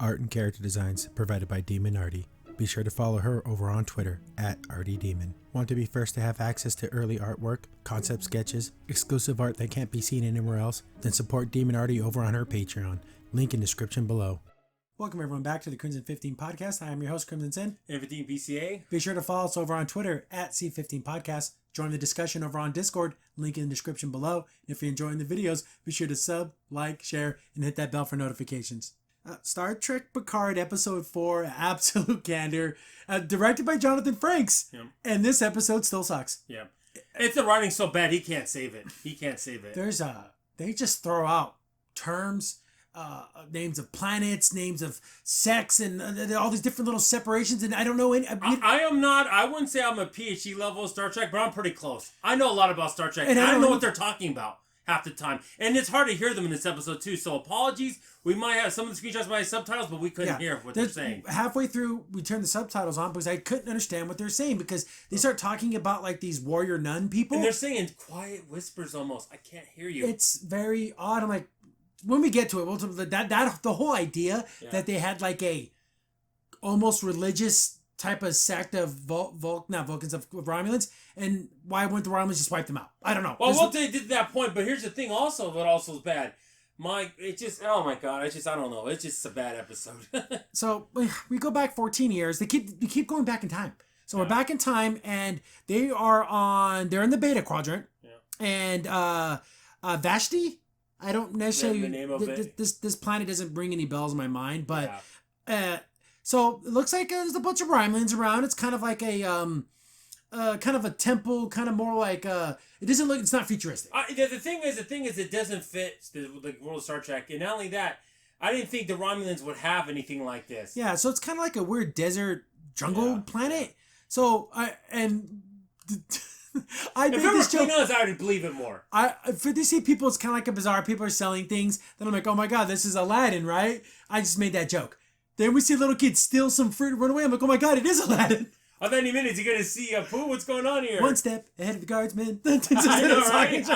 art and character designs provided by Demon Artie. Be sure to follow her over on Twitter at ArtieDemon. Want to be first to have access to early artwork, concept sketches, exclusive art that can't be seen anywhere else? Then support Demon Artie over on her Patreon. Link in description below. Welcome everyone back to the Crimson 15 Podcast. I am your host, Crimson Sin. And 15 PCA. Be sure to follow us over on Twitter at C15 Podcast. Join the discussion over on Discord. Link in the description below. And if you're enjoying the videos, be sure to sub, like, share, and hit that bell for notifications. Star Trek Picard Episode 4, Absolute Candor, directed by Jonathan Frakes. Yep. And this episode still sucks. Yeah. If the writing's so bad, he can't save it. He can't save it. They just throw out terms, names of planets, names of sex, and all these different little separations, and I don't know any... I wouldn't say I'm a PhD level of Star Trek, but I'm pretty close. I know a lot about Star Trek, and I don't know what they're talking about half the time. And it's hard to hear them in this episode, too, so apologies. We might have some of the screenshots might have subtitles, but we couldn't hear what they're saying. Halfway through, we turned the subtitles on because I couldn't understand what they're saying because they start talking about like these warrior nun people. And they're saying quiet whispers almost. I can't hear you. It's very odd. I'm like, when we get to it, the whole idea that they had like a almost religious type of sect of not Vulcans, of Romulans, and why wouldn't the Romulans just wipe them out? I don't know. Well, they did that point, but here's the thing also, what also is bad. Oh my god, I don't know. It's just a bad episode. So we go back 14 years. They keep going back in time. So we're back in time, and they're in the Beta Quadrant. Yeah. And Vashti, I don't necessarily the name of it. This planet doesn't ring any bells in my mind, but so it looks like there's a bunch of Romulans around. It's kind of like a kind of a temple, kind of more like it doesn't look. It's not futuristic. The thing is, it doesn't fit the world of Star Trek, and not only that, I didn't think the Romulans would have anything like this. Yeah, so it's kind of like a weird desert jungle planet. So I made this joke. I would believe it more. For to see people, it's kind of like a bizarre. People are selling things. Then I'm like, oh my god, this is Aladdin, right? I just made that joke. Then we see a little kid steal some fruit and run away. I'm like, oh my god, it is Aladdin. I thought any minutes you're going to see Pooh, what's going on here? One step ahead of the guardsmen. I know, right?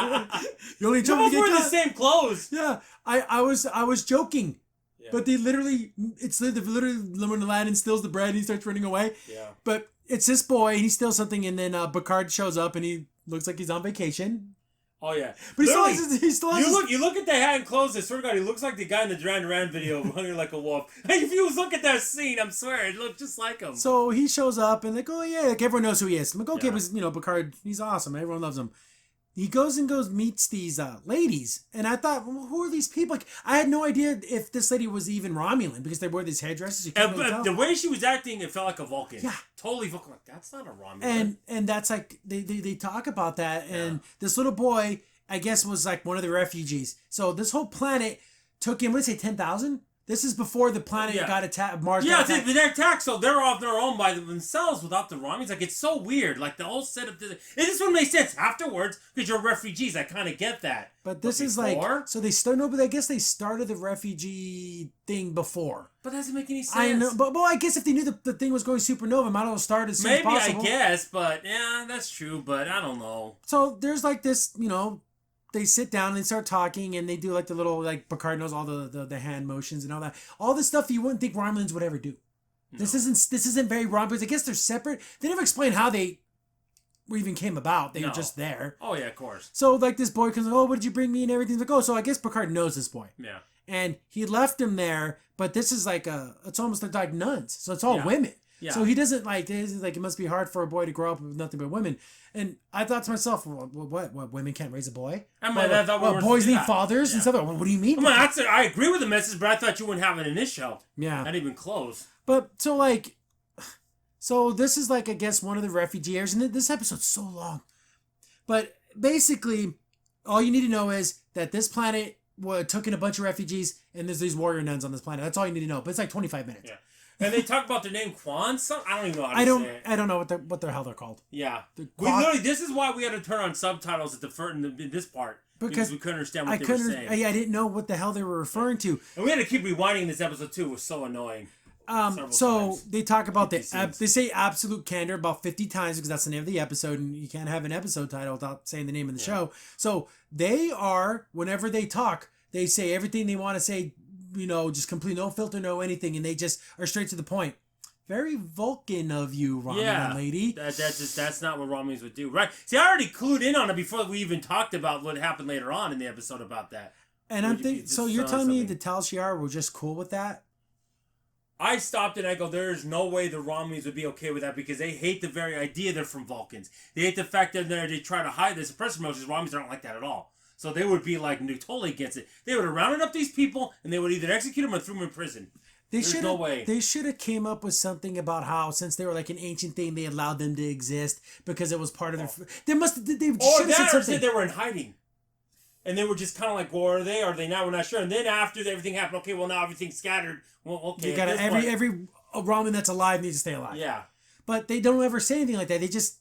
You only You're both wearing the same clothes. Yeah, I was joking. Yeah. But they literally when Aladdin steals the bread and he starts running away. Yeah. But it's this boy, and he steals something, and then Picard shows up, and he looks like he's on vacation. Oh yeah, but he still has you look at the hat and clothes. I swear to God, he looks like the guy in the Duran Duran video, Hungry Like a Wolf. Hey, if you look at that scene, I'm swear it looked just like him. So he shows up, and like, oh yeah, like everyone knows who he is. I'm like, okay, but Picard, he's awesome. Everyone loves him. He goes meets these ladies, and I thought, well, who are these people? Like, I had no idea if this lady was even Romulan because they wear these hairdressers. You can't really tell. The way she was acting, it felt like a Vulcan. Yeah, totally Vulcan. Like, that's not a Romulan. And that's like they talk about that, and this little boy, I guess, was like one of the refugees. So this whole planet took him, what did I say, 10,000? This is before the planet got attacked. Mars got attacked. Yeah, they're attacked, so they're off their own by themselves without the Romulans. Like, it's so weird. Like, the whole setup. This one makes sense afterwards because you're refugees. I kind of get that. But this is like, so they start. No, but I guess they started the refugee thing before. But that doesn't make any sense. I know, but I guess if they knew the thing was going supernova, might as well start as soon as possible. Maybe, I guess, but yeah, that's true. But I don't know. So there's like this, they sit down and they start talking, and they do like the little, like, Picard knows all the hand motions and all that. All the stuff you wouldn't think Romulans would ever do. No. This isn't very Romulans. I guess they're separate. They never explain how they even came about. They were just there. Oh yeah, of course. So like this boy comes, oh, what did you bring me and everything? Like, oh, so I guess Picard knows this boy. Yeah. And he left him there, but this is like it's almost like nuns. So it's all women. Yeah. So he doesn't it must be hard for a boy to grow up with nothing but women. And I thought to myself, well, what women can't raise a boy? Boys need fathers and stuff. Well, what do you mean? I agree with the message, but I thought you wouldn't have it in this show. Yeah. Not even close. But so this is like, I guess, one of the refugees, and this episode's so long. But basically, all you need to know is that this planet took in a bunch of refugees, and there's these warrior nuns on this planet. That's all you need to know. But it's like 25 minutes. Yeah. And they talk about their name, Quan. I don't even know how to say it. I don't know what the hell they're called. Yeah. This is why we had to turn on subtitles in this part. Because we couldn't understand what they were saying. I didn't know what the hell they were referring to. And we had to keep rewinding this episode too. It was so annoying. So they talk about they say absolute candor about 50 times because that's the name of the episode, and you can't have an episode title without saying the name of the show. So they are, whenever they talk, they say everything they want to say just complete no filter, no anything, and they just are straight to the point. Very Vulcan of you, Romulan lady. That's not what Romulans would do, right? See, I already clued in on it before we even talked about what happened later on in the episode about that. And I'm thinking, so you're telling me the Tal Shiar were just cool with that? I stopped and I go, there's no way the Romulans would be okay with that because they hate the very idea they're from Vulcans. They hate the fact that they try to hide the suppressor motions. Romulans don't like that at all. So they would be like totally against it. They would have rounded up these people and they would either execute them or threw them in prison. There's no way. They should have came up with something about how, since they were like an ancient thing, they allowed them to exist because it was part of their. They should have said they were in hiding, and they were just kind of like, well, are they? Are they not? We're not sure. And then after everything happened, okay, well now everything's scattered. Well, okay. You got every Roman that's alive needs to stay alive. Yeah. But they don't ever say anything like that. They just.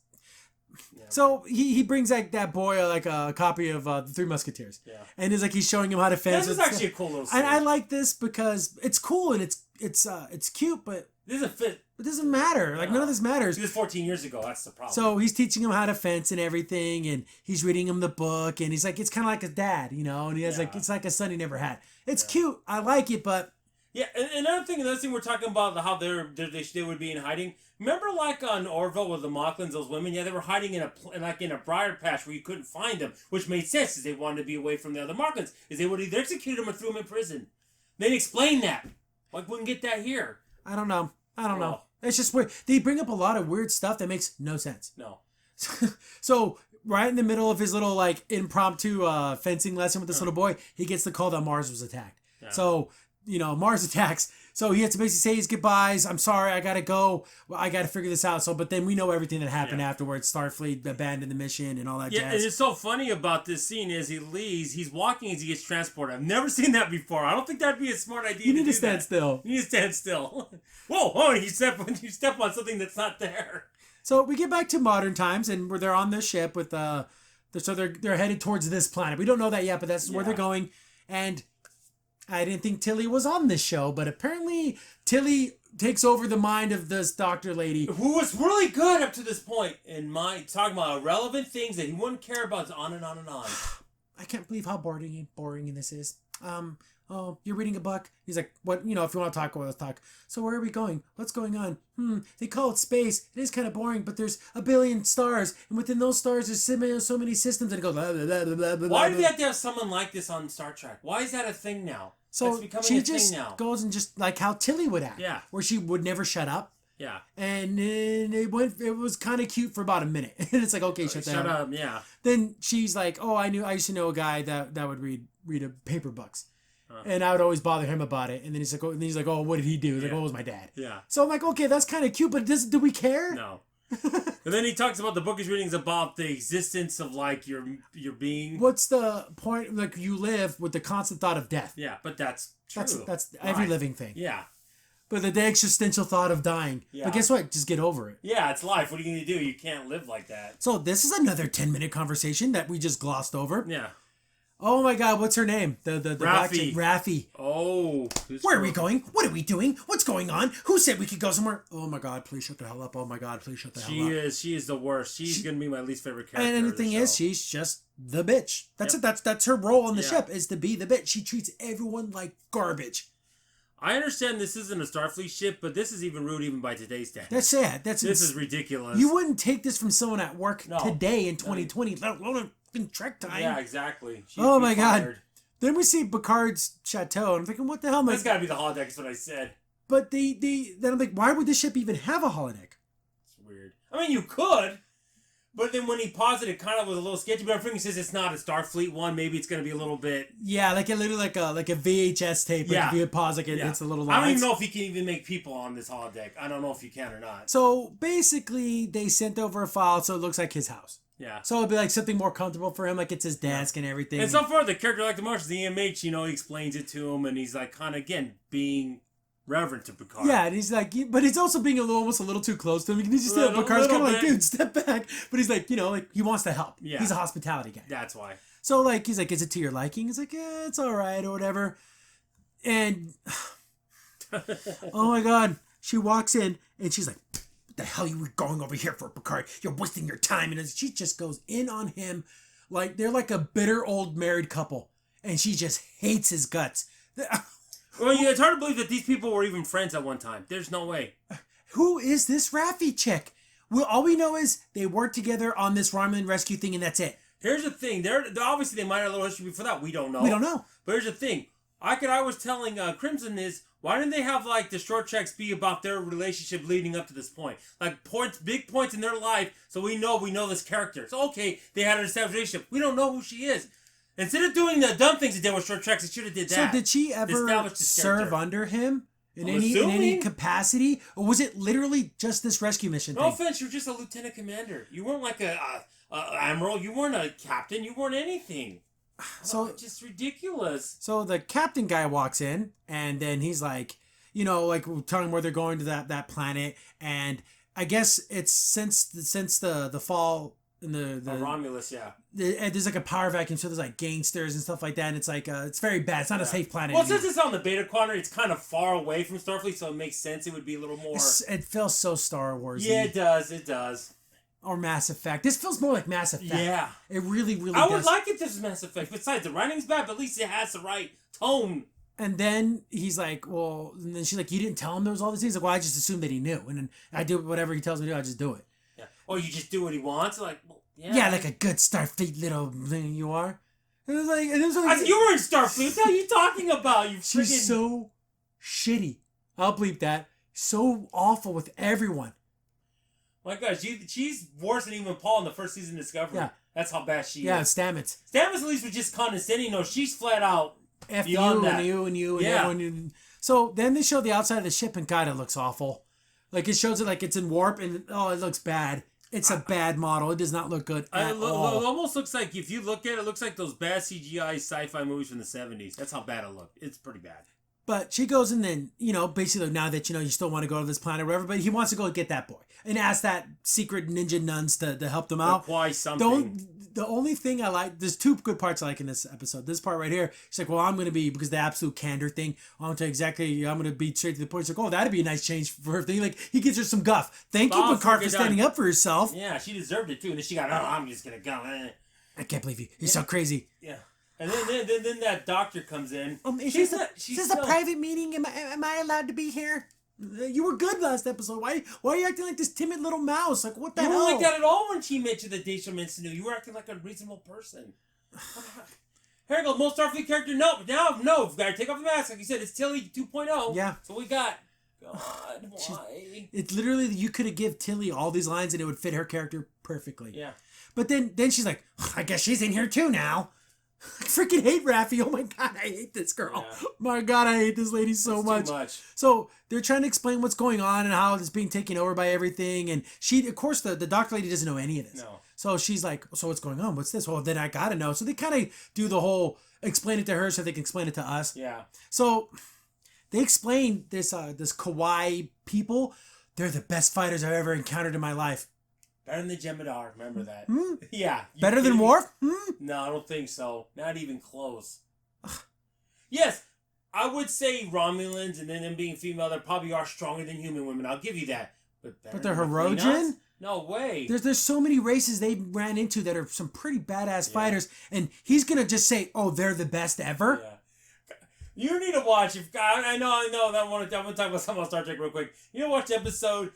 Yeah. So he brings that boy like a copy of the Three Musketeers. Yeah. And he's showing him how to fence. This is actually a cool little scene. And I like this because it's cool and it's cute, but it doesn't fit. It doesn't matter. Like none of this matters. This was 14 years ago. That's the problem. So he's teaching him how to fence and everything, and he's reading him the book, and he's like, it's kind of like his dad, and he has it's like a son he never had. It's cute. I like it, but and another thing we're talking about how they would be in hiding. Remember, like on Orville with the Mocklins, those women, they were hiding in a briar patch where you couldn't find them, which made sense because they wanted to be away from the other Mocklins. Is they would either execute them or threw them in prison. They didn't explain that. Like, we wouldn't get that here. I don't know. It's just weird. They bring up a lot of weird stuff that makes no sense. No. So right in the middle of his little like impromptu fencing lesson with this little boy, he gets the call that Mars was attacked. Yeah. So Mars attacks. So he has to basically say his goodbyes. I'm sorry, I gotta go. Well, I gotta figure this out. So, but then we know everything that happened afterwards. Starfleet abandoned the mission and all that jazz. And it's so funny about this scene is he leaves. He's walking as he gets transported. I've never seen that before. I don't think that'd be a smart idea. You need to stand still. You need to stand still. Whoa! You step on something that's not there. So we get back to modern times, and they're on the ship with so they're headed towards this planet. We don't know that yet, but that's where they're going. And I didn't think Tilly was on this show, but apparently Tilly takes over the mind of this doctor lady. Who was really good up to this point in talking about irrelevant things that he wouldn't care about, on and on and on. I can't believe how boring this is. Oh, you're reading a book? He's like, what, if you want to talk, well, let's talk. So where are we going? What's going on? They call it space. It is kind of boring, but there's a billion stars, and within those stars, there's so many systems, and it goes blah, blah, blah, blah, blah, Why do they have to have someone like this on Star Trek? Why is that a thing now? So she just goes and just like how Tilly would act. Yeah. Where she would never shut up. Yeah. And then it was kind of cute for about a minute. And it's like, okay, shut up, yeah. Then she's like, oh, I used to know a guy that would read a paper books. And I would always bother him about it. And then he's like, oh, what did he do? He's like, oh, it was my dad. Yeah. So I'm like, okay, that's kind of cute, but do we care? No. And then he talks about the book he's reading is about the existence of like your being. What's the point? Like you live with the constant thought of death. Yeah, but that's true. That's every living thing. Yeah. But the existential thought of dying. Yeah. But guess what? Just get over it. Yeah, it's life. What are you going to do? You can't live like that. So this is another 10-minute conversation that we just glossed over. Yeah. Oh my God, what's her name? The black chick, Raffi. Oh. Where are we going? What are we doing? What's going on? Who said we could go somewhere? Oh my God, please shut the hell up. Oh my God, please shut the hell up. She is the worst. She's going to be my least favorite character. And the thing is, she's just the bitch. That's it. That's her role on the ship, is to be the bitch. She treats everyone like garbage. I understand this isn't a Starfleet ship, but this is even rude even by today's standards. That's it. This is ridiculous. You wouldn't take this from someone at work today in 2020, let alone in Trek time. Yeah, exactly. Oh my God. Then we see Picard's chateau, and I'm thinking, what the hell? That's got to be the holodeck, is what I said. But then I'm like, why would this ship even have a holodeck? It's weird. I mean, you could, but then when he paused it kind of was a little sketchy. But everything says it's not a Starfleet one. Maybe it's going to be a little bit. Yeah, like literally like a VHS tape. Like if you pause, like it's a little. Lines. I don't even know if you can even make people on this holodeck. I don't know if you can or not. So basically, they sent over a file, so it looks like his house. Yeah. So it'd be like something more comfortable for him, like it's his desk and everything. And so far, the character like the Martians, the EMH, he explains it to him, and he's like kind of again being reverent to Picard. Yeah, and he's like, but he's also being almost a little too close to him. You can just tell Picard's kind of like, dude, step back. But he's like, like he wants to help. Yeah. He's a hospitality guy. That's why. So like, he's like, is it to your liking? He's like, it's all right or whatever. And oh my God, she walks in and she's like, the hell you were going over here for, Picard? You're wasting your time. And she just goes in on him like they're like a bitter old married couple, and she just hates his guts. Well, yeah, it's hard to believe that these people were even friends at one time. There's no way. Who is this Raffi chick? Well, all we know is they worked together on this Romulan rescue thing, and that's it. Here's the thing. They're obviously they might have a little history before that. We don't know. We don't know. But here's the thing. I was telling Crimson is, why didn't they have like the short tracks be about their relationship leading up to this point? Like big points in their life, so we know this character. So okay, they had an established relationship. We don't know who she is. Instead of doing the dumb things they did with short tracks, they should have did that. So did she ever serve under him in any capacity, or was it literally just this rescue mission? No offense, you're just a lieutenant commander. You weren't like a admiral. You weren't a captain. You weren't anything. So just ridiculous. So the captain guy walks in, and then he's like, like telling him where they're going to that planet, and I guess it's since the fall in the Romulus, yeah. There's like a power vacuum, so there's like gangsters and stuff like that, and it's like it's very bad. It's not a safe planet. Well, since it's on the Beta Quadrant, it's kind of far away from Starfleet, so it makes sense. It would be a little more. It feels so Star Wars. Yeah, it does. It does. Or Mass Effect. This feels more like Mass Effect. Yeah. It really, really does. I would like it this is Mass Effect. Besides, the writing's bad, but at least it has the right tone. And then he's like, well, and then she's like, you didn't tell him there was all these things? Like, well, I just assumed that he knew. And then I do whatever he tells me to do, I just do it. Yeah. Or you just do what he wants? Like, well, yeah. Yeah, like a good Starfleet little thing you are. And it was like, you were in Starfleet. What are you talking about? You freaking... She's so shitty. I'll bleep that. So awful with everyone. My gosh, she's worse than even Paul in the first season of Discovery. Yeah. That's how bad she is. Yeah, Stamets. Stamets at least was just condescending. No, she's flat out F beyond that. And you and everyone. So then they show the outside of the ship, and God, it looks awful. Like, it shows it like it's in warp, and it looks bad. It's a bad model. It does not look good at all. It almost looks like, if you look at it, it looks like those bad CGI sci-fi movies from the 70s. That's how bad it looked. It's pretty bad. But she goes and then, basically now that, you still want to go to this planet or whatever, but he wants to go get that boy. And ask that secret ninja nuns to help them out. Why something. The only thing I like, there's two good parts I like in this episode. This part right here, she's like, well, I'm going to be, because the absolute candor thing, I'm going to be straight to the point. She's like, oh, that'd be a nice change for her thing. Like, he gives her some guff. Thank you, Picard, for standing up for herself. Yeah, she deserved it too. And then she got, I'm just going to go. I can't believe you. You're so crazy. Yeah. And then that doctor comes in. Is this a private meeting? Am I allowed to be here? You were good last episode. Why are you acting like this timid little mouse? Like, what the hell? You weren't like that at all when she mentioned the Dacia Minstanu. You were acting like a reasonable person. Here you go, most Starfleet character. No, we've got to take off the mask. Like you said, it's Tilly 2.0. Yeah. So we got. God, why? It's literally, you could have given Tilly all these lines and it would fit her character perfectly. Yeah. But then she's like, I guess she's in here too now. I freaking hate Raffi. Oh my God, I hate this girl. Yeah. My God, I hate this lady so much. Too much. So they're trying to explain what's going on and how it's being taken over by everything. And she, of course, the doctor lady doesn't know any of this. No. So she's like, so what's going on? What's this? Well, then I gotta know. So they kind of do the whole explain it to her so they can explain it to us. Yeah. So they explain this Kawaii people. They're the best fighters I've ever encountered in my life. Better than the Jem'Hadar, remember that. Yeah. Better than Worf? No, I don't think so. Not even close. Yes, I would say Romulans and then them being female, they probably are stronger than human women. I'll give you that. But they're Herodian? No way. There's so many races they ran into that are some pretty badass fighters, and he's going to just say, oh, they're the best ever? Yeah. You need to watch. I know. I want to talk about something about Star Trek real quick. You need to watch the episode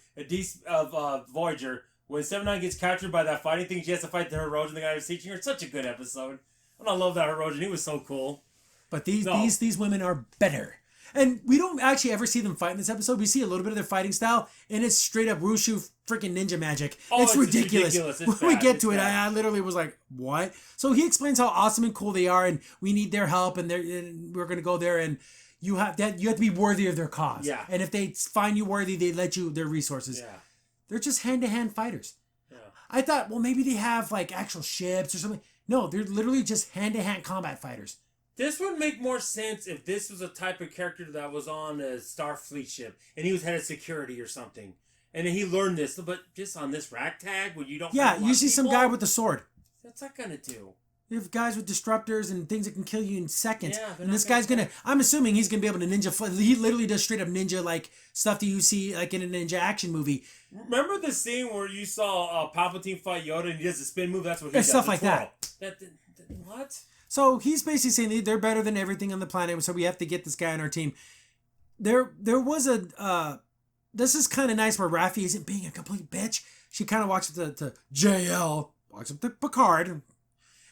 of Voyager, when 7-9 gets captured by that fighting thing, she has to fight the Herodian, the guy who's teaching her. It's such a good episode. And I love that Herodian. He was so cool. But these women are better. And we don't actually ever see them fight in this episode. We see a little bit of their fighting style, and it's straight up Wushu freaking ninja magic. Oh, it's ridiculous. When we get to it, I literally was like, what? So he explains how awesome and cool they are, and we need their help, and we're going to go there, and you have to be worthy of their cause. Yeah. And if they find you worthy, they let you their resources. Yeah. They're just hand-to-hand fighters. Yeah. I thought, well, maybe they have, like, actual ships or something. No, they're literally just hand-to-hand combat fighters. This would make more sense if this was a type of character that was on a Starfleet ship, and he was head of security or something. And then he learned this, but just on this ragtag, when you don't... Yeah, you see some guy with a sword. What's that gonna do? You have guys with disruptors and things that can kill you in seconds. Yeah, and this guy's gonna... I'm assuming he's gonna be able to ninja... He literally does straight up ninja, like, stuff that you see, like, in a ninja action movie. Remember the scene where you saw Palpatine fight Yoda and he does a spin move? That's what he does. Stuff like that. What? So he's basically saying they're better than everything on the planet, so we have to get this guy on our team. There was a this is kind of nice where Raffi isn't being a complete bitch. She kind of walks up to JL, walks up to Picard,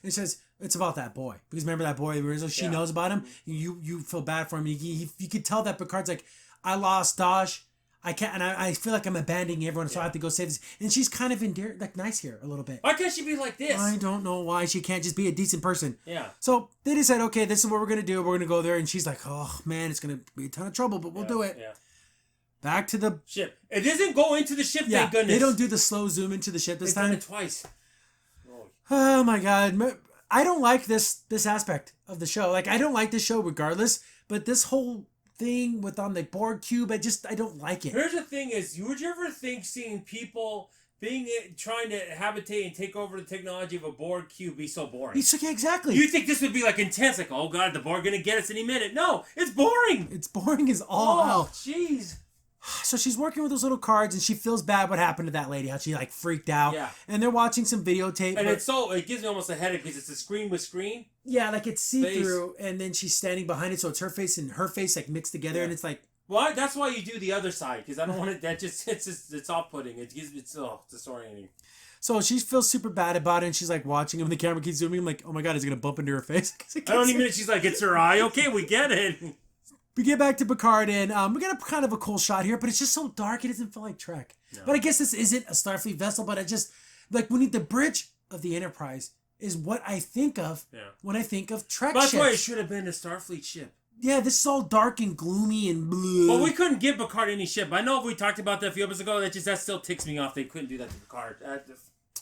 and says, it's about that boy. Because remember that boy, she knows about him. You feel bad for him. You could tell that Picard's like, I lost Daj. I can't, and I feel like I'm abandoning everyone, so I have to go save this. And she's kind of nice here a little bit. Why can't she be like this? I don't know why she can't just be a decent person. Yeah. So they decide, okay, this is what we're gonna do. We're gonna go there, and she's like, oh man, it's gonna be a ton of trouble, but we'll do it. Yeah. Back to the ship. It doesn't go into the ship. Thank goodness. They don't do the slow zoom into the ship this time. They've done it twice. Oh my god, I don't like this aspect of the show. Like I don't like this show regardless, but this whole thing with on the Borg cube, I don't like it. Here's the thing: would you ever think seeing people trying to habitate and take over the technology of a Borg cube be so boring? Exactly. You think this would be like intense, like, oh god, the Borg gonna get us any minute? No, it's boring. It's boring as all hell. Jeez. So she's working with those little cards, and she feels bad what happened to that lady, how she like freaked out. Yeah. And they're watching some videotape. And it gives me almost a headache because it's a screen with screen. Yeah, like it's see-through, and then she's standing behind it, so it's her face and her face like mixed together, and it's like. Well, that's why you do the other side, because I don't want it. It's off-putting. It's disorienting. So she feels super bad about it, and she's like watching him. The camera keeps zooming. I'm like, oh my god, is it gonna bump into her face? I don't even. She's like, it's her eye. Okay, we get it. We get back to Picard, and we get a kind of a cool shot here, but it's just so dark, it doesn't feel like Trek. No. But I guess this isn't a Starfleet vessel, but I just, like, when the bridge of the Enterprise is what I think of when I think of Trek ships. That's why it should have been a Starfleet ship. Yeah, this is all dark and gloomy and blue. Well, we couldn't give Picard any ship. I know we talked about that a few episodes ago. That still ticks me off. They couldn't do that to Picard.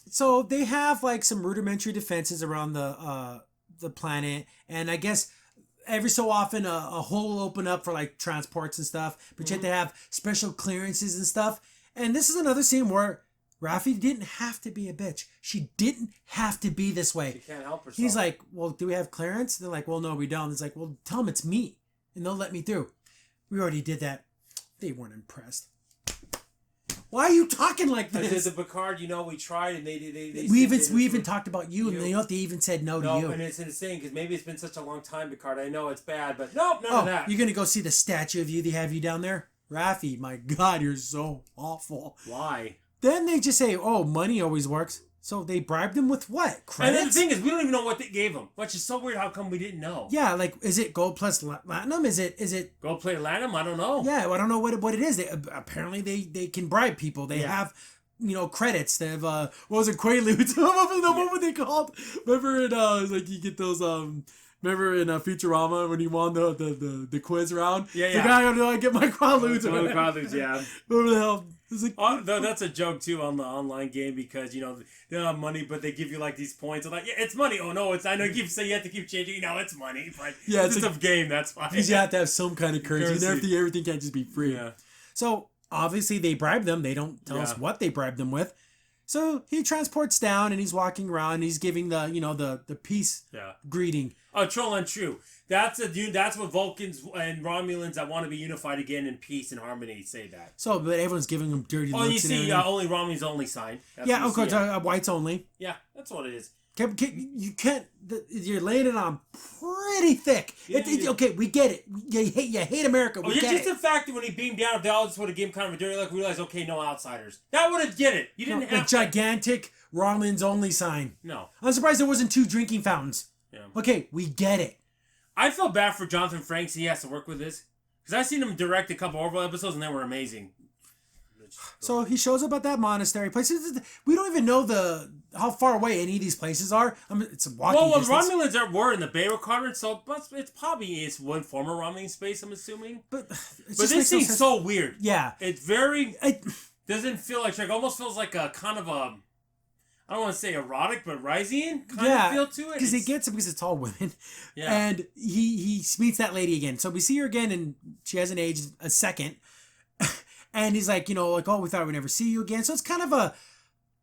So they have, like, some rudimentary defenses around the planet, and I guess every so often a hole will open up for like transports and stuff, but you have to have special clearances and stuff. And this is another scene where Raffi didn't have to be a bitch. She didn't have to be this way. She can't help herself. He's like, well, do we have clearance? They're like, well, no, we don't. It's like, well, tell them it's me and they'll let me through. We already did that. They weren't impressed. Why are you talking like this? Because the Picard, we tried and they we even talked about you, and they even said no to you. And it's insane because maybe it's been such a long time, Picard. I know it's bad, but nope, none of that. You're gonna go see the statue of you they have you down there, Raffi? My God, you're so awful. Why? Then they just say, "Oh, money always works." So they bribed him with what? Credits? And then the thing is, we don't even know what they gave him, which is so weird. How come we didn't know? Yeah, like, is it gold plus platinum? Is it gold plus platinum? I don't know. Yeah, I don't know what it is. Apparently they can bribe people. They have credits. They have what was it, Quaaludes? What were they called? Remember in like you get those Remember in Futurama when he won the quiz round? Yeah. Like, I get my Quaaludes. Quaaludes, yeah. Whatever the hell. Like, that's a joke too on the online game because they don't have money, but they give you like these points. I'm like, yeah, it's money. Oh no, I know you have to keep changing. No, it's money. But yeah, it's a game. That's why. Because you have to have some kind of currency. Everything can't just be free. Yeah. So obviously they bribe them. They don't tell us what they bribed them with. So he transports down and he's walking around. And he's giving the peace greeting. Oh, troll and true. That's what Vulcans and Romulans that want to be unified again in peace and harmony say that. So, but everyone's giving them dirty looks. Oh, you see, only Romulans only sign. Yeah, of course, whites only. Yeah, that's what it is. You can't. You're laying it on pretty thick. Okay, we get it. You hate America. We get just it. the fact that when he beamed down, if they all just would have given kind of a dirty look, we realized, okay, no outsiders. That would have get it. You didn't have the gigantic Romulans only sign. No, I'm surprised there wasn't 2 drinking fountains. Yeah. Okay, we get it. I feel bad for Jonathan Frakes. He has to work with this because I've seen him direct a couple Orville episodes and they were amazing. So he shows up at that monastery place. We don't even know how far away any of these places are. It's a walking distance. Romulans were in the Bay quadrant, so it's probably one former Romulan space. I'm assuming, but this seems so weird. Yeah, it's doesn't feel like Trek. Almost feels like a kind of a. I don't want to say erotic, but Ryzian kind of feel to it. Because he gets it because it's all women. Yeah. And he meets that lady again. So we see her again, and she hasn't aged a second. And he's like, oh, we thought we'd never see you again. So it's kind of a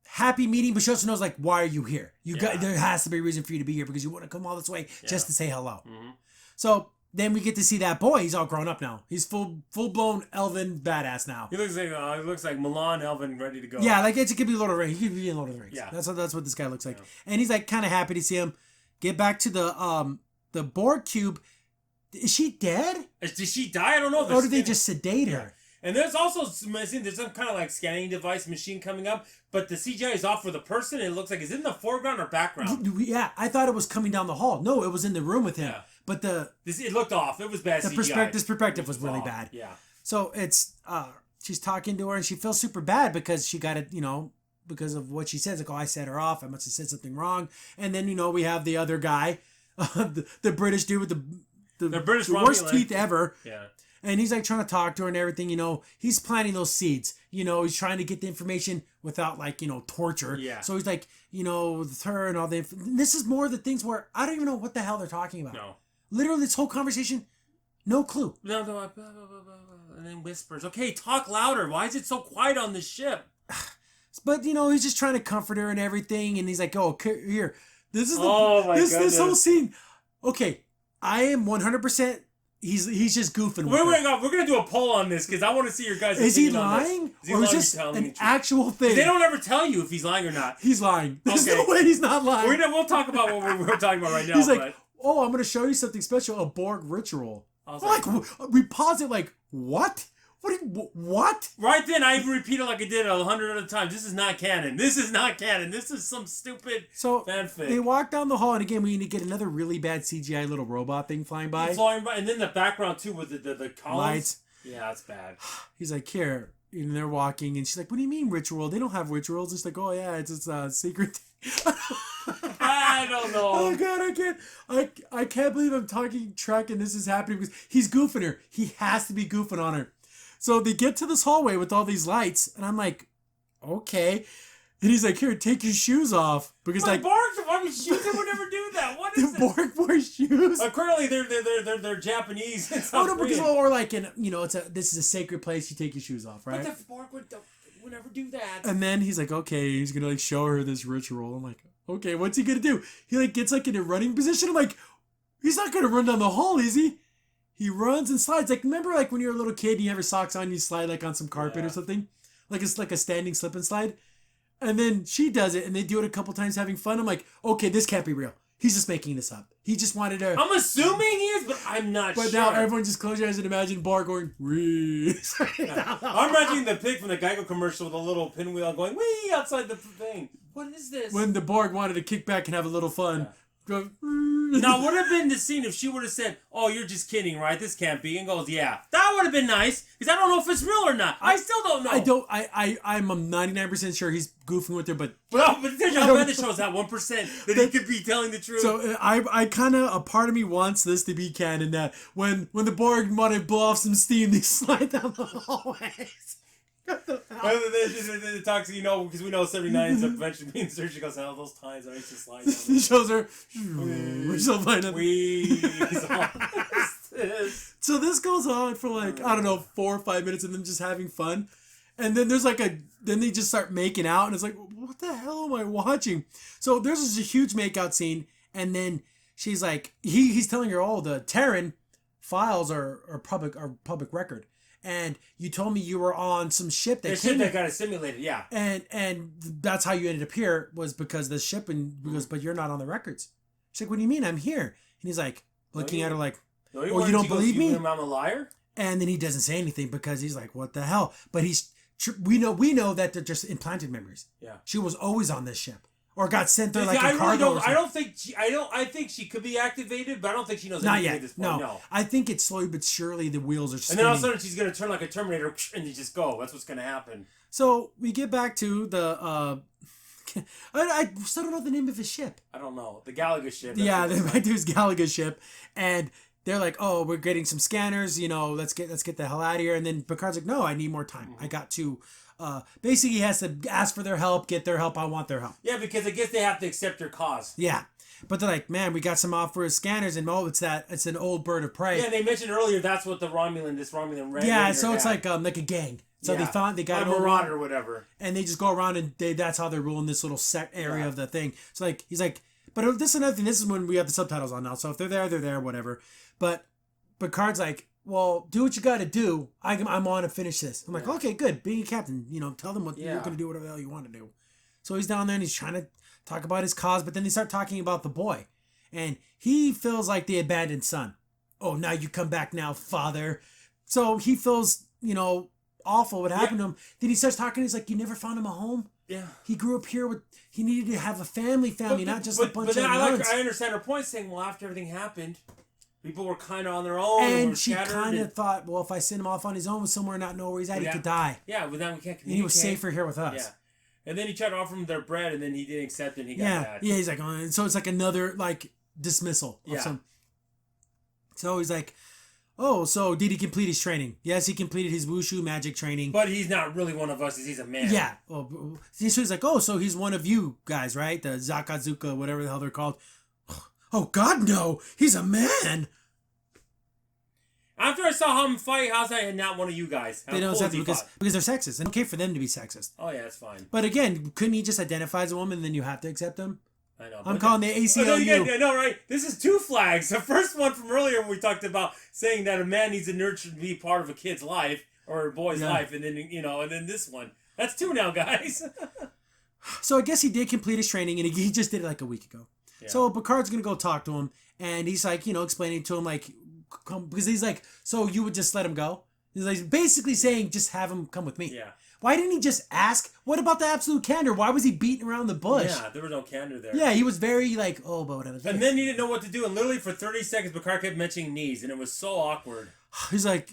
happy meeting, but she also knows, like, why are you here? There has to be a reason for you to be here because you want to come all this way just to say hello. Mm-hmm. So then we get to see that boy. He's all grown up now. He's full-blown elven badass now. He looks like Milan elven ready to go. Yeah, like it could be Lord of the Rings. He could be in Lord of the Rings. Yeah. That's what this guy looks like. Yeah. And he's like kind of happy to see him. get back to the Borg cube. Is she dead? Did she die? I don't know. Or did they just sedate her? And there's also there's some kind of like scanning device machine coming up, but the CGI is off for the person. And it looks like is it in the foreground or background? Yeah, I thought it was coming down the hall. No, it was in the room with him. Yeah. But it looked off. It was bad. CGI. This perspective was really bad. Yeah. So it's she's talking to her and she feels super bad because she got it, because of what she says. Like, oh, I set her off. I must have said something wrong. And then we have the other guy, the British dude with the British worst teeth ever. Yeah. And he's like trying to talk to her and everything, he's planting those seeds, he's trying to get the information without like, torture. Yeah. So he's like, with her and all the, this is more of the things where I don't even know what the hell they're talking about. No. Literally this whole conversation, no clue. No, and then whispers, okay, talk louder. Why is it so quiet on the ship? But, he's just trying to comfort her and everything. And he's like, oh, here, this is this whole scene. Okay, I am 100%. He's just goofing. We're gonna do a poll on this because I want to see your guys' Is he lying? Or is this an actual thing? They don't ever tell you if he's lying or not. He's lying. There's no way he's not lying. We'll talk about what we're talking about right now. He's like, oh, I'm gonna show you something special, a Borg ritual. I was like, we pause it like, what? What? Right then, I even repeated like I did 100 other times. This is not canon. This is not canon. This is some stupid fanfic. They walk down the hall, and again, we need to get another really bad CGI little robot thing flying by. And then the background, too, with the columns. Lights. Yeah, that's bad. He's like, here. And they're walking, and she's like, what do you mean ritual? They don't have rituals. It's like, oh, yeah, it's a secret thing. I don't know. Oh, God, I can't believe I'm talking Trek, and this is happening because he's goofing her. He has to be goofing on her. So they get to this hallway with all these lights, and I'm like, okay. And he's like, here, take your shoes off. Because Borg's shoes, they would never do that. What is the Borg wear shoes? Currently, they're Japanese. This is a sacred place. You take your shoes off, right? But the Borg would never do that. And then he's like, okay, he's gonna like show her this ritual. I'm like, okay, what's he gonna do? He like gets like in a running position. I'm like, he's not gonna run down the hall, is he? He runs and slides. Like, remember like when you're a little kid and you have your socks on, you slide like on some carpet or something? Like it's like a standing slip and slide. And then she does it and they do it a couple times having fun. I'm like, okay, this can't be real. He's just making this up. He just wanted to... I'm assuming he is, but I'm not sure. But now everyone just close your eyes and imagine Borg going, wee. I'm imagining the pig from the Geico commercial with a little pinwheel going, wee, outside the thing. What is this? When the Borg wanted to kick back and have a little fun. Yeah. Now, would have been the scene if she would have said, oh, you're just kidding, right? This can't be. And goes, yeah. That would have been nice, because I don't know if it's real or not. I still don't know. I'm 99% sure he's goofing with her, but... Well, but how bad it shows that 1% that he could be telling the truth. So, I kind of, a part of me wants this to be canon, that when the Borg want to blow off some steam, they slide down the hallways. It talks, because we know 79 is eventually being searched. She goes, those times I used to slide down. He shows her. So this goes on for like, I don't know, 4 or 5 minutes of them just having fun. And then there's then they just start making out, and it's like, what the hell am I watching? So there's this huge makeout scene, and then she's like, he's telling her, oh, the Terran files are public record. And you told me you were on some ship that got assimilated, yeah. And that's how you ended up here, was because the ship, and because, but you're not on the records. She's like, what do you mean? I'm here. And he's like, looking at her like, oh, you don't believe me? I'm a liar? And then he doesn't say anything because he's like, what the hell? But we know that they're just implanted memories. Yeah. She was always on this ship. Or got sent there like a cargo. I think she could be activated, but I don't think she knows anything at this point. No. I think it's slowly but surely the wheels are spinning. And then all of a sudden she's going to turn like a Terminator and you just go. That's what's going to happen. So we get back to the... I still don't know the name of his ship. I don't know. The Galaga ship. Yeah, they're back to his Galaga ship. And they're like, oh, we're getting some scanners. Let's get the hell out of here. And then Picard's like, no, I need more time. Mm-hmm. I got to... basically he has to ask for their help, get their help, I want their help. Yeah, because I guess they have to accept your cause. Yeah. But they're like, man, we got some off for his scanners, and it's an old bird of prey. Yeah, they mentioned earlier that's what this Romulan ran. Yeah, so it's like a gang. So they got a marauder or whatever. And they just go around and that's how they're ruling this little set area of the thing. So like he's like, but this is another thing, this is when we have the subtitles on now. So if they're there, whatever. But Picard's like, well, do what you got to do. I want to finish this. I'm like, okay, good. Being a captain, tell them what you're going to do, whatever the hell you want to do. So he's down there and he's trying to talk about his cause, but then they start talking about the boy. And he feels like the abandoned son. Oh, now you come back now, father. So he feels, awful what happened to him. Then he starts talking. He's like, you never found him a home? Yeah. He grew up here he needed to have a family, not just a bunch of nuns. I understand her point saying, well, after everything happened, people were kind of on their own. And she kind of thought, well, if I send him off on his own somewhere, not know where he's at, he could die. Yeah, but then we can't communicate. And he was safer here with us. Yeah. And then he tried to offer him their bread, and then he didn't accept it, and he got mad. Yeah, he's like, so it's like another, dismissal. So he's like, oh, so did he complete his training? Yes, he completed his wushu magic training. But he's not really one of us, he's a man. Yeah. So he's like, oh, so he's one of you guys, right? The Zakazuka, whatever the hell they're called. Oh, God, no. He's a man. After I saw him fight, how's that not one of you guys? They don't accept it because they're sexist. It's okay for them to be sexist. Oh, yeah, that's fine. But again, couldn't he just identify as a woman and then you have to accept him? I know. I'm calling the ACLU. I know, right? This is two flags. The first one from earlier when we talked about saying that a man needs to nurture to be part of a kid's life or a boy's life, and then and then this one. That's two now, guys. So I guess he did complete his training, and he just did it like a week ago. Yeah. So Picard's gonna go talk to him, and he's like, explaining to him because he's like, so you would just let him go? He's like basically saying, just have him come with me. Yeah. Why didn't he just ask? What about the absolute candor? Why was he beating around the bush? Yeah, there was no candor there. Yeah, he was very but whatever. And then he didn't know what to do. And literally for 30 seconds, Picard kept mentioning knees. And it was so awkward. He's like,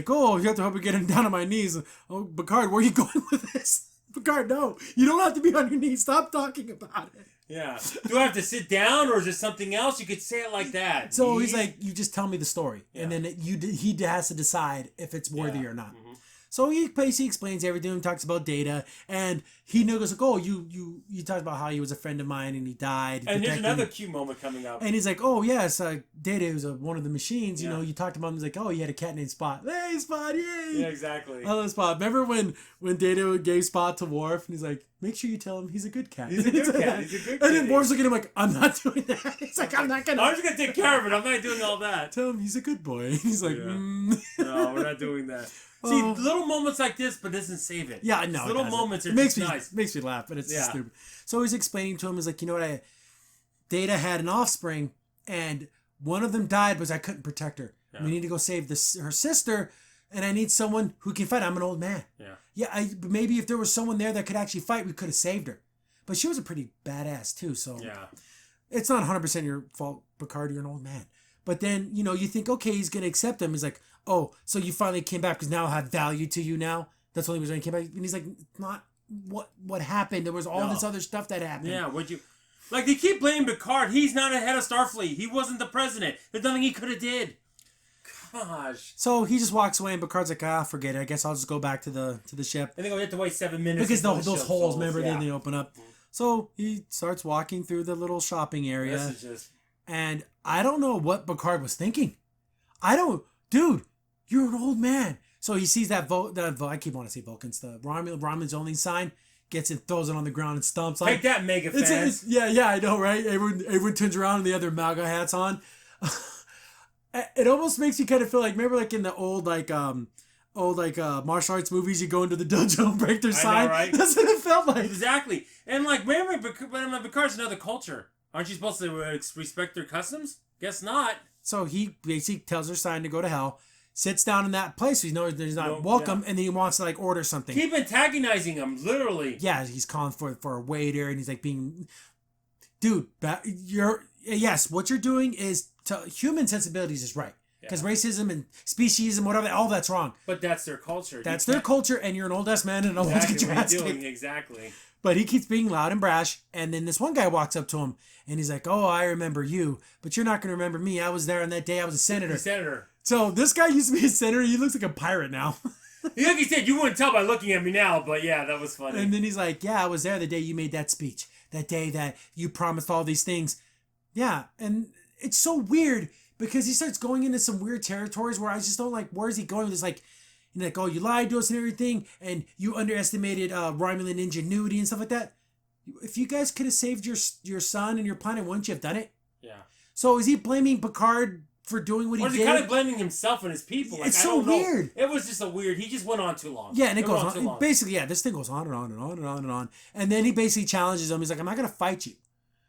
oh, you have to help me get him down on my knees. Oh, Picard, where are you going with this? Picard, no. You don't have to be on your knees. Stop talking about it. Yeah. Do I have to sit down or is it something else? You could say it like that. So he's like, you just tell me the story. Yeah. And then he has to decide if it's worthy or not. Mm-hmm. So he basically explains everything, talks about Data, and he goes like, oh, you talked about how he was a friend of mine and he died. And there's another cute moment coming up. And he's like, oh, yes, Data was one of the machines. You talked about him. He's like, oh, he had a cat named Spot. Hey, Spot, yay! Yeah, exactly. I love Spot. Remember when Data gave Spot to Worf, and he's like, make sure you tell him he's a good cat. He's a good cat. He's a good cat. And then Worf's looking at him like, I'm not doing that. He's like, I'm not going to. I'm just going to take care of it. I'm not doing all that. Tell him he's a good boy. He's like, No, we're not doing that. See, little moments like this, but doesn't save it. Yeah, no, little moments are nice. Makes me laugh, but it's just stupid. So he's explaining to him, he's like, you know what, Data had an offspring, and one of them died because I couldn't protect her. Yeah. We need to go save her sister, and I need someone who can fight. I'm an old man. Yeah, maybe if there was someone there that could actually fight, we could have saved her. But she was a pretty badass too, so it's not 100% your fault, Picard. You're an old man. But then, you think, okay, he's going to accept him. He's like, oh, so you finally came back because now I have value to you now? That's the only reason he came back. And he's like, not what happened. There was all this other stuff that happened. Yeah, like, they keep blaming Picard. He's not ahead of Starfleet. He wasn't the president. There's nothing he could have did. Gosh. So he just walks away and Picard's like, forget it. I guess I'll just go back to the ship. I think I'll have to wait 7 minutes. Because those holes, remember, then they open up. So he starts walking through the little shopping area. This is just... And I don't know what Picard was thinking. Dude, you're an old man. So he sees that I keep wanting to say Vulcans, the Romulan's only sign, gets it, throws it on the ground and stomps. Take that, mega fans. Yeah, I know, right? Everyone turns around and the other MAGA hats on. It almost makes you kind of feel like, remember like in the old martial arts movies, you go into the dojo and break their sign? I know, right? That's what it felt like. Exactly. And like, remember, Picard's another culture. Aren't you supposed to respect their customs? Guess not. So he basically tells her sign to go to hell, sits down in that place. So he knows he's not welcome, and then he wants to order something. Keep antagonizing him, literally. Yeah, he's calling for a waiter, and he's like being, dude, what you're doing is human sensibilities is right. Because racism and speciesism, whatever, all that's wrong. But that's their culture. That's their culture, and you're an old-ass man, and I don't want to get your ass kicked. Exactly. But he keeps being loud and brash, and then this one guy walks up to him, and he's like, oh, I remember you, but you're not going to remember me. I was there on that day. I was a senator. So this guy used to be a senator. He looks like a pirate now. Like he said, you wouldn't tell by looking at me now, but yeah, that was funny. And then he's like, yeah, I was there the day you made that speech, that day that you promised all these things. Yeah, and it's so weird because he starts going into some weird territories where I just don't like, where is he going with this, like, oh, you lied to us and everything, and you underestimated Romulan ingenuity and stuff like that. If you guys could have saved your son and your planet, wouldn't you have done it? Yeah. So is he blaming Picard for doing what he did? Or is he kind of blaming himself and his people? It's so weird. It was just he just went on too long. Yeah, and it goes on. Basically, this thing goes on and on and on and on and on. And then he basically challenges him. He's like, I'm not going to fight you.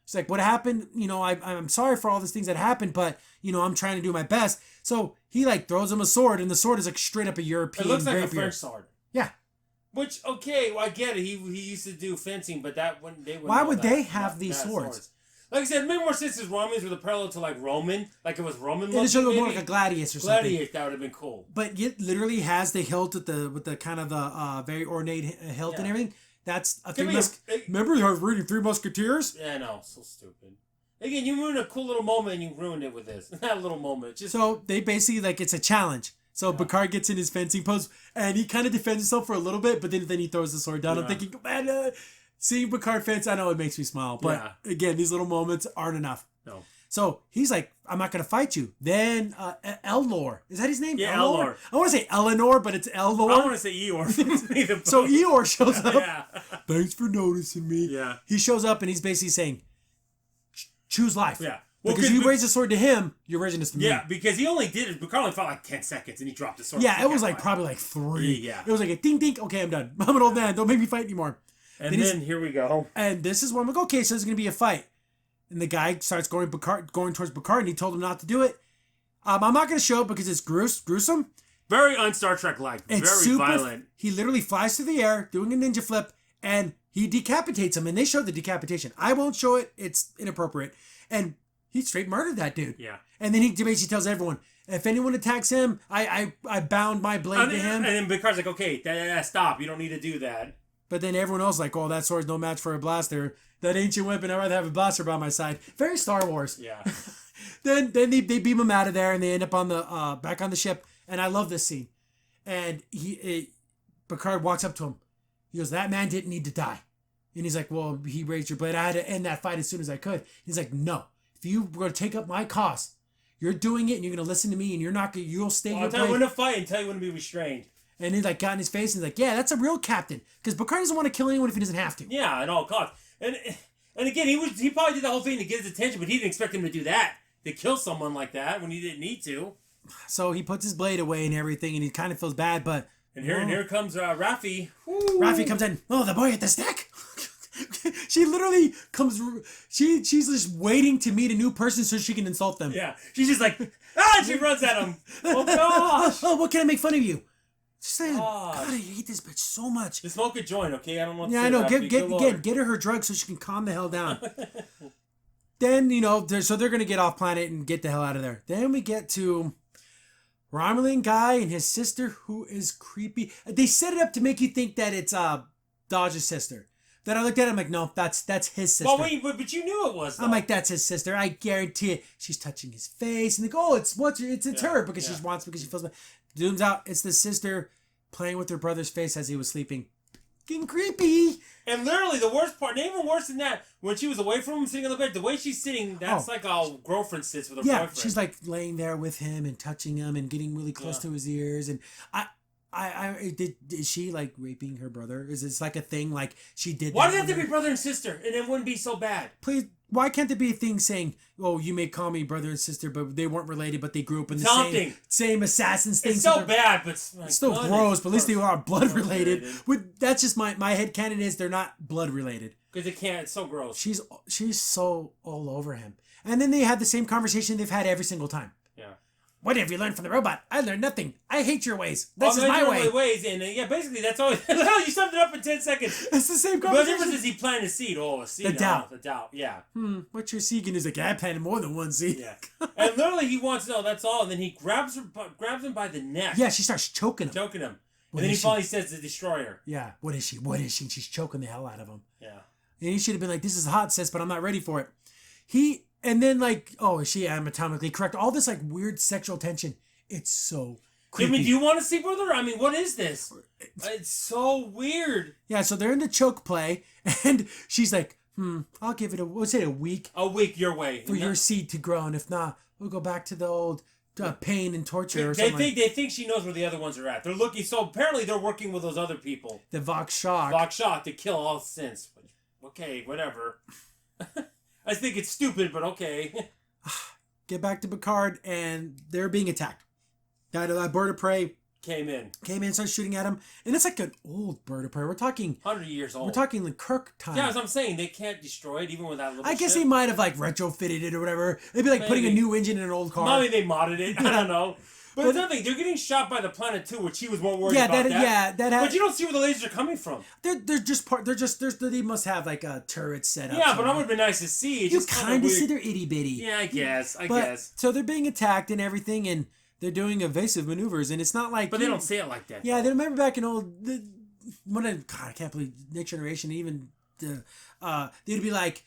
She's like, what happened? You know, I'm sorry for all these things that happened, but, you know, I'm trying to do my best. So he, like, throws him a sword, and the sword is, like, straight up a European It looks like rapier. a French sword. Yeah. Which, okay, well, I get it. He used to do fencing, but that wouldn't... Why would they have these swords? Like I said, it made more sense as Romans were the parallel to, like, Roman. Like, it was Roman. It should look more like a gladius or something. Gladius, that would have been cool. But it literally has the hilt with the kind of the very ornate hilt and everything. That's a remember I was reading Three Musketeers? Yeah, no, so stupid. Again, you ruined a cool little moment and you ruined it with this. Not a little moment. So they basically, like, it's a challenge. So Picard gets in his fencing pose and he kind of defends himself for a little bit, but then he throws the sword down. I'm thinking, man, seeing Picard fence, I know it makes me smile. But again, these little moments aren't enough. No. So he's like, I'm not going to fight you. Then Elnor. Is that his name? Yeah, Elnor. I want to say Eleanor, but it's Elnor. I want to say Eeyore. So Eeyore shows up. Yeah. Thanks for noticing me. Yeah. He shows up and he's basically saying, choose life. Yeah. Well, because you raised the sword to him, you're raising this to me. Yeah, because he only did it. Picard only fought like 10 seconds and he dropped the sword. Yeah, it was like probably like 3. Yeah. It was like a ding ding. Okay, I'm done. I'm an old man. Don't make me fight anymore. And then here we go. And this is when I'm like, okay, so there's going to be a fight. And the guy starts going towards Picard, and he told him not to do it. I'm not going to show it because it's gruesome. Very un-Star Trek-like. Very super violent. He literally flies through the air, doing a ninja flip, and he decapitates him. And they show the decapitation. I won't show it. It's inappropriate. And he straight murdered that dude. Yeah. And then he basically tells everyone, if anyone attacks him, I bound my blade to him. And then Picard's like, okay, stop. You don't need to do that. But then everyone else is like, oh, that sword's no match for a blaster. That ancient weapon, I'd rather have a blaster by my side. Very Star Wars. Yeah. then they beam him out of there and they end up on the back on the ship. And I love this scene. And Picard walks up to him. He goes, that man didn't need to die. And he's like, well, he raised your blade. I had to end that fight as soon as I could. He's like, no. If you were going to take up my cause, you're doing it and you're going to listen to me and you'll stay your I'll tell you when to fight and tell you when to be restrained. And he like got in his face and he's like, yeah, that's a real captain. Because Picard doesn't want to kill anyone if he doesn't have to. Yeah, at all costs. And again, he probably did the whole thing to get his attention, but he didn't expect him to do that. To kill someone like that when he didn't need to. So he puts his blade away and everything, and he kind of feels bad, but... And here comes Raffi. Raffi comes in. Oh, the boy at the stick. She literally comes... She's just waiting to meet a new person so she can insult them. Yeah. She's just like, and she runs at him. Oh, gosh. Oh, what can I make fun of you? Just saying, God, I hate this bitch so much. Just smoke a joint, okay? I don't want to say I know. Get her drug so she can calm the hell down. Then, so they're going to get off planet and get the hell out of there. Then we get to Romulan guy and his sister, who is creepy. They set it up to make you think that it's Dodge's sister. Then I looked at it, I'm like, no, that's his sister. Well, wait, but you knew it was, though. I'm like, that's his sister. I guarantee it. She's touching his face. And they go, oh, it's her because she feels bad. Zooms out. It's the sister playing with her brother's face as he was sleeping. Getting creepy. And literally, the worst part, even worse than that, when she was away from him sitting on the bed, the way she's sitting, that's like a girlfriend sits with her boyfriend. Yeah, she's like laying there with him and touching him and getting really close to his ears. And is she like raping her brother? Is this like a thing like she did? Why does it have to be brother and sister? And it wouldn't be so bad. Please, why can't there be a thing saying, oh, you may call me brother and sister, but they weren't related, but they grew up in the same assassins things. It's so bad, but it's still gross, but at least they are blood related. That's just my headcanon is they're not blood related. Because it can't, it's so gross. She's so all over him. And then they had the same conversation they've had every single time. Yeah. What have you learned from the robot? I learned nothing. I hate your ways. This is my way. Ways, and basically that's all. You summed it up in 10 seconds. It's the same conversation. The difference is he planted a seed. Oh, a seed. The doubt. The doubt. Yeah. What's your seed? And he's like, I planted more than one seed. Yeah. And literally he wants to know. That's all. And then he grabs him by the neck. Yeah, she starts choking him. And then he finally says the destroyer. Yeah. What is she? What is she? And she's choking the hell out of him. Yeah. And he should have been like, this is hot, sis, but I'm not ready for it. And then like, oh, is she anatomically correct? All this like weird sexual tension. It's so creepy. I mean, do you want to sleep with her? I mean, what is this? It's so weird. Yeah, so they're in the choke play, and she's like, I'll give it a week. A week your way. For your seed to grow, and if not, we'll go back to the old pain and torture or something. They think she knows where the other ones are at. They're looking, so apparently they're working with those other people. The Vox Shock to kill all sins. Okay, whatever. I think it's stupid, but okay. Get back to Picard, and they're being attacked. That bird of prey Came in, started shooting at him, and it's like an old bird of prey. We're talking 100 years old. We're talking like Kirk time. Yeah, as I'm saying, they can't destroy it even with that little. I guess ship. they might have like retrofitted it or whatever. It'd be like putting a new engine in an old car. Maybe they modded it. I don't know. But it's nothing. They're getting shot by the planet too, which he was more worried about. But you don't see where the lasers are coming from. They must have like a turret set up. Yeah, but that would have been nice to see. It's you kind of see they're itty bitty. Yeah, I guess. So they're being attacked and everything, and they're doing evasive maneuvers, and it's not like. But they don't say it like that. Yeah, they remember back in I can't believe Next Generation even. They'd be like,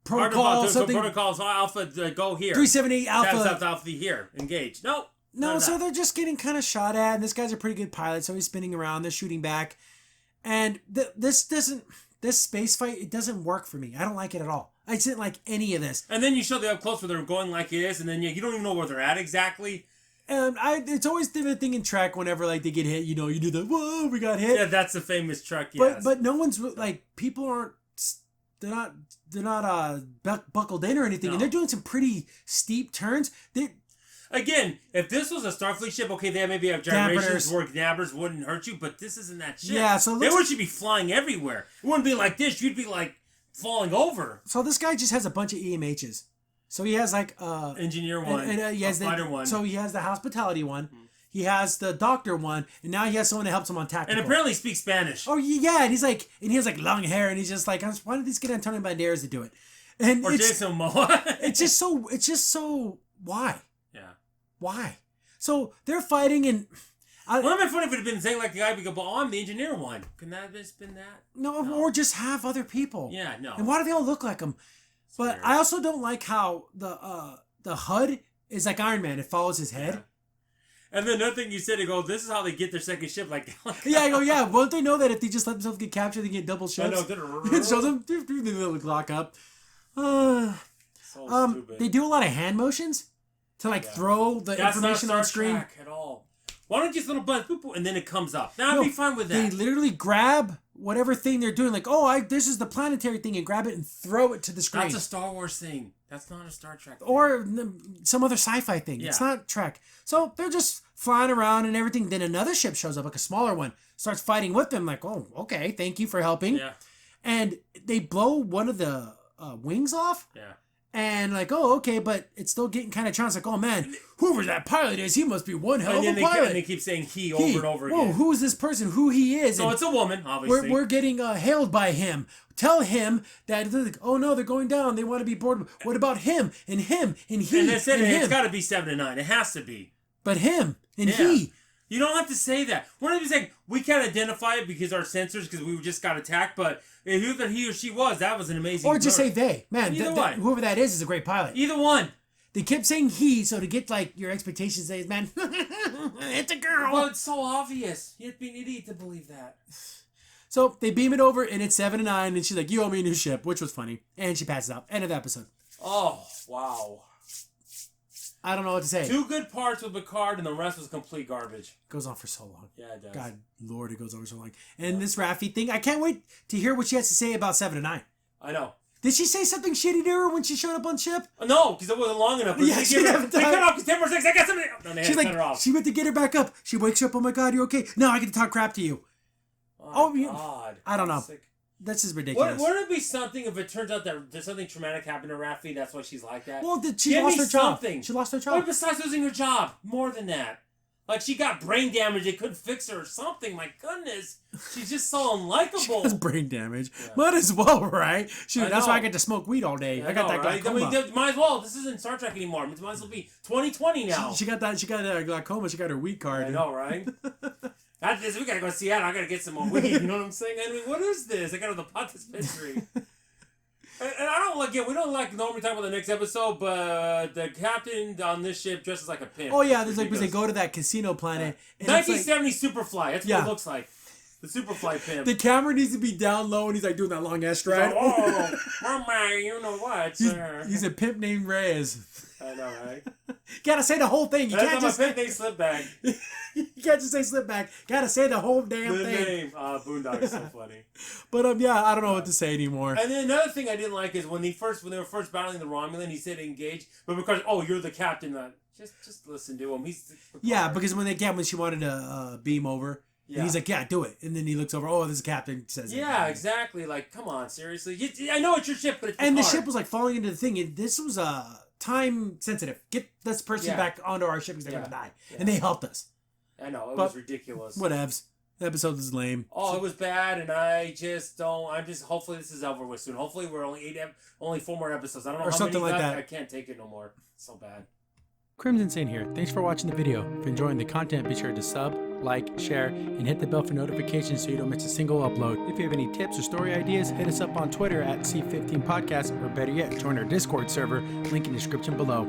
protocol something. Protocols Alpha, go here. 378 Alpha. Alpha here. Engage. No, so they're just getting kind of shot at, and this guy's a pretty good pilot, so he's spinning around. They're shooting back, and this space fight, it doesn't work for me. I don't like it at all. I didn't like any of this. And then you show the up close where they're going like this, and then you don't even know where they're at exactly. It's always the thing in Trek whenever like they get hit, you do the whoa, we got hit. Yeah, that's the famous Trek. Yes. But no one's like people aren't. They're not buckled in or anything, and they're doing some pretty steep turns. Again, if this was a Starfleet ship, okay, they maybe have gyrations where dampers wouldn't hurt you, but this isn't that ship. Yeah, so they should be flying everywhere. It wouldn't be like this. You'd be like falling over. So this guy just has a bunch of EMHs. So he has like engineer one, and he has fighter one. So he has the hospitality one. Mm-hmm. He has the doctor one, and now he has someone that helps him on tactical. And apparently speaks Spanish. Oh yeah, and he has like long hair, and he's just like, why did these get Antonio Banderas to do it? And or Jason Momoa. It's just so why? Yeah. Why? So they're fighting, and well, it'd been funny if it had been saying like the guy would go, "Oh, I'm the engineer one." Couldn't that have just been that? No, or just have other people. Yeah, no. And why do they all look like him? But weird. I also don't like how the HUD is like Iron Man. It follows his head. Yeah. And then another thing you said, this is how they get their second ship. Like yeah, I go, yeah. Won't they know that if they just let themselves get captured, they get double ships? I know. It shows them. They lock up. So stupid. They do a lot of hand motions to throw the information on screen. That's not Star Trek at all. Why don't you just little button, and then it comes up? I'd be fine with that. They literally grab whatever thing they're doing, like, this is the planetary thing, and grab it and throw it to the screen. That's a Star Wars thing. That's not a Star Trek thing. Or some other sci-fi thing. Yeah. It's not Trek. So they're just flying around and everything. Then another ship shows up, like a smaller one, starts fighting with them. Like, oh, okay, thank you for helping. Yeah. And they blow one of the wings off. Yeah. And like, oh, okay, but it's still getting kind of chance. Like, oh man, whoever that pilot is, he must be one hell of a pilot. And they keep saying he over and over again. Whoa, who is this person? Who he is? No, it's a woman, obviously. We're getting hailed by him. Tell him that, oh no, they're going down. They want to be bored. What about him and him and he and they said and it's him? Got to be 7 to 9. It has to be. But him and he. You don't have to say that. We're not even saying we can't identify it because our sensors, because we just got attacked. But whoever he or she was, that was an amazing. Or just say they. Man, either one. Whoever that is a great pilot. Either one. They kept saying he, so to get your expectations, say, man, it's a girl. Well, it's so obvious. You have to be an idiot to believe that. So they beam it over, and it's 7 to 9, and she's like, "You owe me a new ship," which was funny, and she passes out. End of the episode. Oh wow. I don't know what to say. 2 good parts with Picard, and the rest was complete garbage. It goes on for so long. Yeah, it does. God, Lord, it goes on for so long. And this Raffi thing, I can't wait to hear what she has to say about 7 to 9. I know. Did she say something shitty to her when she showed up on ship? No, because it wasn't long enough. Yeah, she didn't they cut off because 10 more seconds. I got something. No, they She's like, cut her off. she went to get her back up. She wakes up. Oh my God, you're okay. No, I get to talk crap to you. Oh God. I don't know. That's just ridiculous. Wouldn't it be something if it turns out that there's something traumatic happened to Raffi? That's why she's like that. Well, she lost her job. Something. She lost her job. But besides losing her job, more than that. Like, she got brain damage. They couldn't fix her or something. My goodness. She's just so unlikable. She has brain damage. Yeah. Might as well, right? That's why I get to smoke weed all day. I got that glaucoma. I mean, might as well. This isn't Star Trek anymore. It might as well be 2020 now. She got that. She got glaucoma. She got her weed card. I know, right? We gotta go to Seattle. I gotta get some more weed. You know what I'm saying? I mean, what is this? I got the pot dispensary. And I don't like it. We don't normally talk about the next episode, but the captain on this ship dresses like a pimp. Oh yeah, there's because they go to that casino planet. 1970s Superfly. That's what it looks like. The Superfly pimp. The camera needs to be down low, and he's like doing that long ass stride. Oh, my, you know what, sir? He's a pimp named Reyes. I know, right? Gotta say the whole thing. You can't just say slip bag. You can't just say slip bag. Gotta say the whole damn thing. The name. Boondock is so funny. But yeah, I don't know what to say anymore. And then another thing I didn't like is when they were first battling the Romulan, he said engage, but because you're the captain, just listen to him. He's yeah, because when she wanted to beam over. Yeah. And he's like, yeah, do it. And then he looks over, there's a captain says yeah, exactly. Like, come on, seriously. I know it's your ship, but it's and the ship was like falling into the thing. This was time sensitive. Get this person back onto our ship because they're going to die. Yeah. And they helped us. I know, it was ridiculous. Whatevs. The episode was lame. It was bad, and hopefully this is over with soon. Hopefully we're only 4 more episodes. I don't know or how something many like that. I can't take it no more. It's so bad. Crimson Saint here. Thanks for watching the video. If you're enjoying the content, be sure to sub, like, share, and hit the bell for notifications so you don't miss a single upload. If you have any tips or story ideas, hit us up on Twitter at C15Podcast, or better yet, join our Discord server, link in the description below.